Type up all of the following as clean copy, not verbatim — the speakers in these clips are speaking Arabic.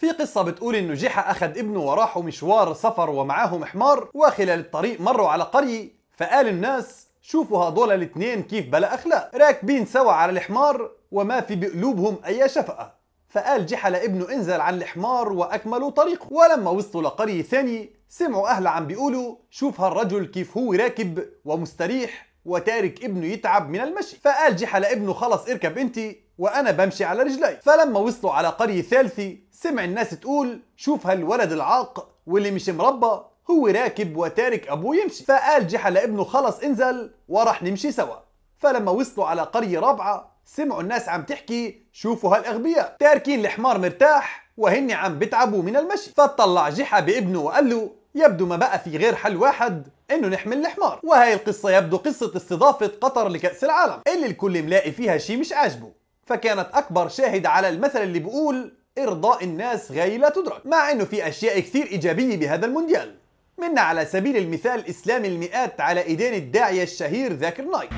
في قصة بتقول إنه جحا أخذ ابنه وراحوا مشوار سفر ومعاهم حمار، وخلال الطريق مروا على قرية، فقال الناس شوفوا هدول الاثنين كيف بلا أخلاق، راكبين سوا على الحمار وما في بقلوبهم أي شفقة. فقال جحا لابنه انزل عن الحمار وأكملوا طريقه. ولما وصلوا لقرية ثانية سمعوا أهلها عم بيقولوا شوف هالرجل كيف هو راكب ومستريح وتارك ابنه يتعب من المشي. فقال جحا لابنه خلص اركب انت وانا بمشي على رجلي. فلما وصلوا على قرية ثالثة سمع الناس تقول شوف هالولد العاق واللي مش مربى هو راكب وتارك ابوه يمشي. فقال جحا لابنه خلص انزل ورح نمشي سوا. فلما وصلوا على قرية رابعة سمعوا الناس عم تحكي شوفوا هالاغبياء تاركين الحمار مرتاح وهن عم بتعبوا من المشي. فطلع جحا بابنه وقال له يبدو ما بقى في غير حل واحد انه نحمل الحمار. وهي القصة يبدو قصة استضافة قطر لكأس العالم اللي الكل ملاقي فيها شي مش عاجبه، فكانت اكبر شاهدة على المثل اللي بيقول ارضاء الناس غاية لا تدرك. مع انه في اشياء كثير ايجابية بهذا المونديال، منا على سبيل المثال اسلام المئات على ايدين الداعية الشهير ذاكر نايك.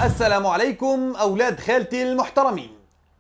السلام عليكم أولاد خالتي المحترمين.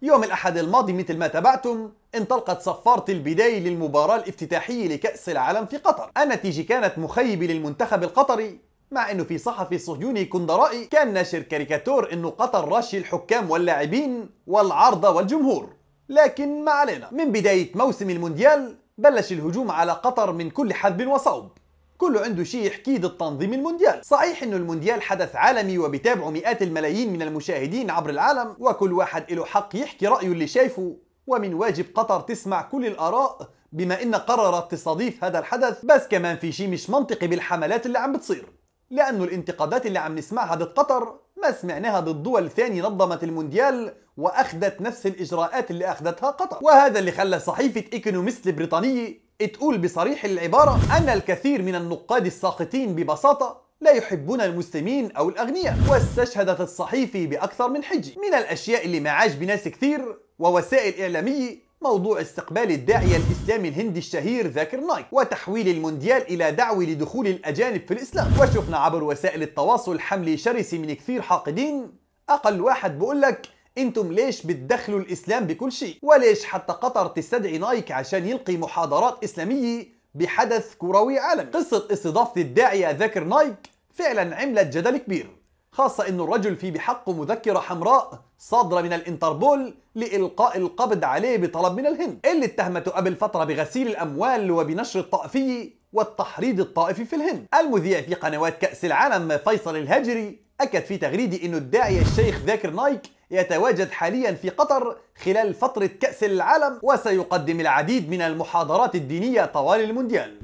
يوم الأحد الماضي مثل ما تابعتم انطلقت صفارة البداية للمباراة الافتتاحية لكأس العالم في قطر. النتيجة كانت مخيبة للمنتخب القطري، مع انه في صحفي صهيوني كندرائي كان ناشر كاريكاتور انه قطر راشي الحكام واللاعبين والعارضة والجمهور. لكن ما علينا، من بداية موسم المونديال بلش الهجوم على قطر من كل حدب وصوب، كله عنده شيء يحكيه ضد تنظيم المونديال. صحيح انه المونديال حدث عالمي وبيتابعه مئات الملايين من المشاهدين عبر العالم، وكل واحد له حق يحكي رأيه اللي شايفه، ومن واجب قطر تسمع كل الآراء بما إنها قررت تستضيف هذا الحدث. بس كمان في شيء مش منطقي بالحملات اللي عم بتصير، لأنه الانتقادات اللي عم نسمعها ضد قطر ما سمعناها ضد دول ثانية نظمت المونديال وأخذت نفس الإجراءات اللي أخذتها قطر. وهذا اللي خلى صحيفة إيكونومست البريطانية تقول بصريح العبارة أن الكثير من النقاد الساقطين ببساطة لا يحبون المسلمين أو الأغنياء. واستشهدت الصحيفة بأكثر من حجة. من الأشياء اللي ما عاجب ناس كثير ووسائل إعلامية موضوع استقبال الداعية الإسلامي الهندي الشهير ذاكر نايك وتحويل المونديال إلى دعوة لدخول الأجانب في الإسلام. وشفنا عبر وسائل التواصل حملة شرسة من كثير حاقدين. أقل واحد بقول لك انتم ليش بتدخلوا الاسلام بكل شيء؟ وليش حتى قطر تستدعي نايك عشان يلقي محاضرات اسلاميه بحدث كروي عالمي؟ قصه استضافه الداعيه ذاكر نايك فعلا عملت جدل كبير، خاصه انه الرجل في بحقه مذكره حمراء صادره من الانتربول لالقاء القبض عليه بطلب من الهند، اللي اتهمته قبل فتره بغسيل الاموال وبنشر الطائفيه والتحريض الطائفي في الهند. المذيع في قنوات كأس العالم فيصل الهاجري أكد في تغريدة إنه الداعية الشيخ ذاكر نايك يتواجد حاليا في قطر خلال فترة كأس العالم وسيقدم العديد من المحاضرات الدينية طوال المونديال.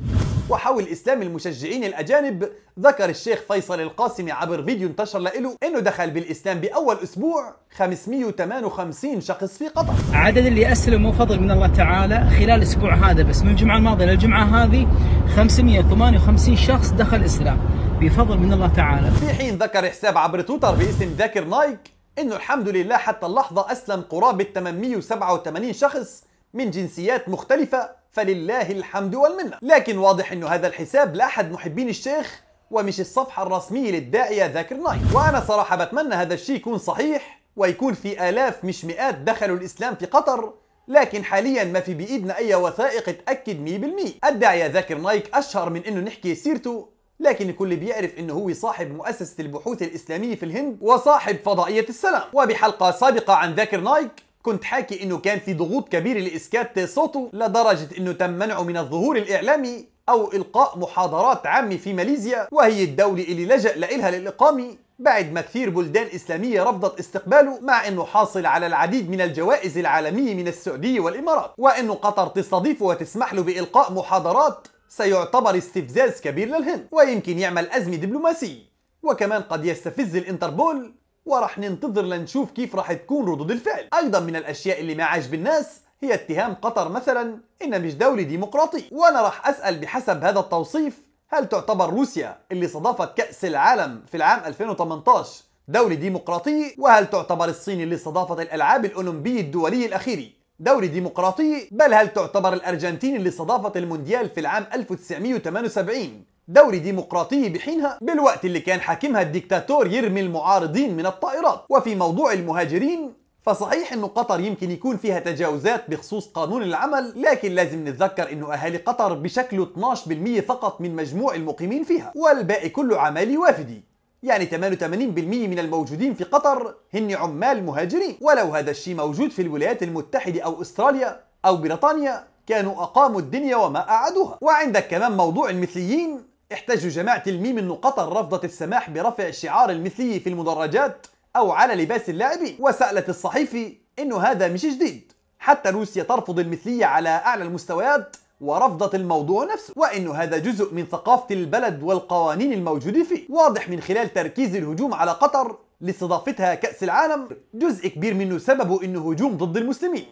وحول إسلام المشجعين الأجانب ذكر الشيخ فيصل القاسمي عبر فيديو انتشر له إنه دخل بالإسلام بأول أسبوع 558 شخص في قطر. عدد اللي أسلموا فضل من الله تعالى خلال الأسبوع هذا بس من الجمعة الماضية للجمعة هذه 558 شخص دخل الإسلام بفضل من الله تعالى. في حين ذكر حساب عبر تويتر باسم ذاكر نايك إنه الحمد لله حتى اللحظة أسلم قرابة 887 شخص من جنسيات مختلفة، فلله الحمد والمنة. لكن واضح إنه هذا الحساب لأحد محبين الشيخ ومش الصفحة الرسمية للداعية ذاكر نايك. وأنا صراحة بتمنى هذا الشيء يكون صحيح ويكون في آلاف مش مئات دخلوا الإسلام في قطر، لكن حاليا ما في بإيدنا أي وثائق تأكد 100%. الداعية ذاكر نايك أشهر من إنه نحكي سيرته، لكن الكل بيعرف انه هو صاحب مؤسسة البحوث الإسلامية في الهند وصاحب فضائية السلام. وبحلقة سابقة عن ذاكر نايك كنت حاكي انه كان في ضغوط كبيرة لإسكات صوته لدرجة انه تم منعه من الظهور الإعلامي او إلقاء محاضرات عامة في ماليزيا، وهي الدولة اللي لجأ لها للإقامة بعد ما كثير بلدان إسلامية رفضت استقباله، مع انه حاصل على العديد من الجوائز العالمية من السعودية والإمارات. وانه قطر تستضيفه وتسمح له بإلقاء محاضرات سيعتبر استفزاز كبير للهند ويمكن يعمل أزمة دبلوماسية، وكمان قد يستفز الانتربول، ورح ننتظر لنشوف كيف رح تكون ردود الفعل. أيضا من الأشياء اللي ما عجب الناس هي اتهام قطر مثلا إنها مش دولة ديمقراطية. وأنا رح أسأل بحسب هذا التوصيف هل تعتبر روسيا اللي استضافت كأس العالم في العام 2018 دولة ديمقراطية؟ وهل تعتبر الصين اللي استضافت الألعاب الأولمبية الدولية الأخيرة دولة ديمقراطية؟ بل هل تعتبر الأرجنتين اللي استضافت المونديال في العام 1978 دوري ديمقراطي بحينها، بالوقت اللي كان حاكمها الديكتاتور يرمي المعارضين من الطائرات. وفي موضوع المهاجرين، فصحيح انه قطر يمكن يكون فيها تجاوزات بخصوص قانون العمل، لكن لازم نتذكر انه اهالي قطر بشكلوا 12% فقط من مجموع المقيمين فيها، والباقي كله عمالي وافدي. يعني 88% من الموجودين في قطر هن عمال مهاجرين. ولو هذا الشيء موجود في الولايات المتحدة او استراليا او بريطانيا كانوا اقاموا الدنيا وما قعدوها. وعندك كمان موضوع المثليين. احتجوا جماعة الميم انه قطر رفضت السماح برفع شعار المثلية في المدرجات او على لباس اللاعبين، وسألت الصحيفة انه هذا مش جديد، حتى روسيا ترفض المثلية على اعلى المستويات ورفضت الموضوع نفسه، وانه هذا جزء من ثقافة البلد والقوانين الموجودة فيه. واضح من خلال تركيز الهجوم على قطر لاستضافتها كأس العالم، جزء كبير منه سببه انه هجوم ضد المسلمين.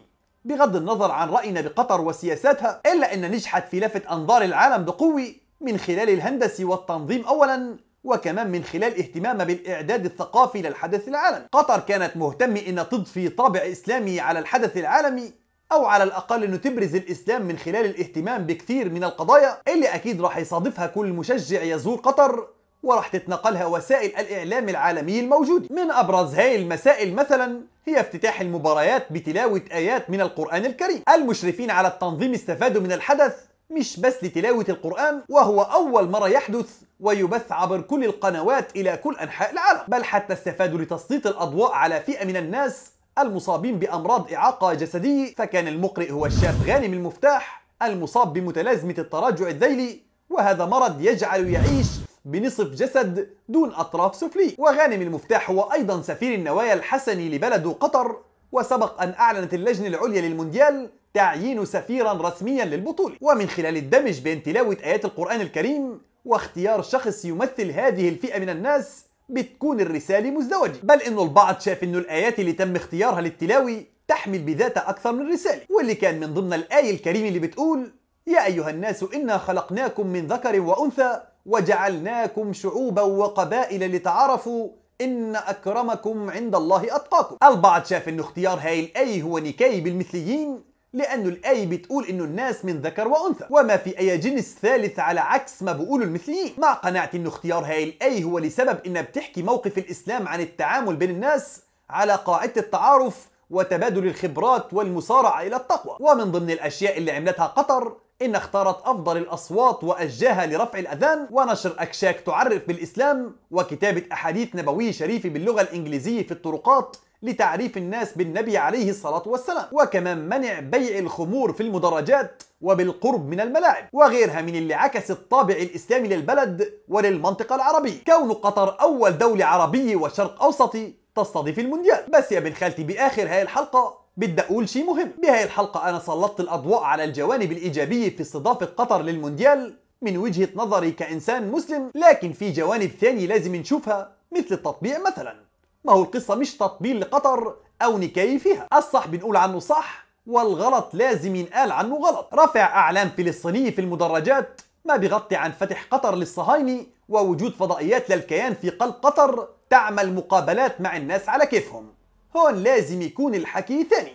بغض النظر عن رأينا بقطر وسياساتها، الا ان نجحت في لفت انظار العالم بقوة من خلال الهندسة والتنظيم اولا، وكمان من خلال اهتمامها بالإعداد الثقافي للحدث العالمي. قطر كانت مهتمة إنها تضفي طابع إسلامي على الحدث العالمي، أو على الأقل إنه تبرز الإسلام من خلال الاهتمام بكثير من القضايا اللي أكيد راح يصادفها كل مشجع يزور قطر، وراح تتنقلها وسائل الإعلام العالمية الموجودة. من أبرز هاي المسائل مثلا هي افتتاح المباريات بتلاوة آيات من القرآن الكريم. المشرفين على التنظيم استفادوا من الحدث مش بس لتلاوة القرآن، وهو أول مرة يحدث ويبث عبر كل القنوات إلى كل أنحاء العالم، بل حتى استفادوا لتسليط الأضواء على فئة من الناس المصابين بأمراض إعاقة جسدية. فكان المقرئ هو الشاب غانم المفتاح المصاب بمتلازمة التراجع الذيلي، وهذا مرض يجعله يعيش بنصف جسد دون أطراف سفلية. وغانم المفتاح هو أيضا سفير النوايا الحسني لبلده قطر، وسبق أن أعلنت اللجنة العليا للمونديال تعيين سفيرا رسميا للبطولة. ومن خلال الدمج بين تلاوة آيات القرآن الكريم واختيار شخص يمثل هذه الفئة من الناس بتكون الرسالة مزدوجة، بل انه البعض شاف انه الآيات اللي تم اختيارها للتلاوة تحمل بذاتها أكثر من رسالة، واللي كان من ضمن الآية الكريمة اللي بتقول: يا أيها الناس إنا خلقناكم من ذكر وأنثى وجعلناكم شعوبا وقبائل لتعارفوا إن أكرمكم عند الله أتقاكم. البعض شاف إنه اختيار هاي الآية هو نكاية بالمثليين، لأنه الآية بتقول إنه الناس من ذكر وأنثى وما في أي جنس ثالث على عكس ما بيقولوا المثليين، مع قناعة إنه اختيار هاي الآية هو لسبب إنها بتحكي موقف الإسلام عن التعامل بين الناس على قاعدة التعارف وتبادل الخبرات والمسارعة إلى التقوى. ومن ضمن الأشياء اللي عملتها قطر إن اختارت أفضل الأصوات وأشجاها لرفع الأذان ونشر أكشاك تعرف بالإسلام وكتابة أحاديث نبوية شريفة باللغة الإنجليزية في الطرقات لتعريف الناس بالنبي عليه الصلاة والسلام، وكمان منع بيع الخمور في المدرجات وبالقرب من الملاعب وغيرها من اللي عكس الطابع الإسلامي للبلد وللمنطقة العربية، كون قطر أول دولة عربية وشرق أوسطي تستضيف المونديال. بس يا بن خالتي، بآخر هاي الحلقة بدي أقول شيء مهم. بهاي الحلقة أنا سلطت الأضواء على الجوانب الإيجابية في استضافة قطر للمونديال من وجهة نظري كإنسان مسلم، لكن في جوانب ثانية لازم نشوفها مثل التطبيع مثلا. ما هو القصة مش تطبيل لقطر أو نكاية فيها، الصح بنقول عنه صح والغلط لازم ينقال عنه غلط. رفع أعلام فلسطينية في المدرجات ما بيغطي عن فتح قطر للصهاينة ووجود فضائيات للكيان في قلب قطر تعمل مقابلات مع الناس على كيفهم. هون لازم يكون الحكي ثاني.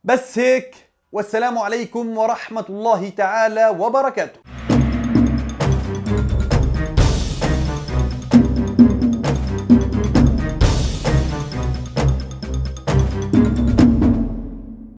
بس هيك، والسلام عليكم ورحمة الله تعالى وبركاته.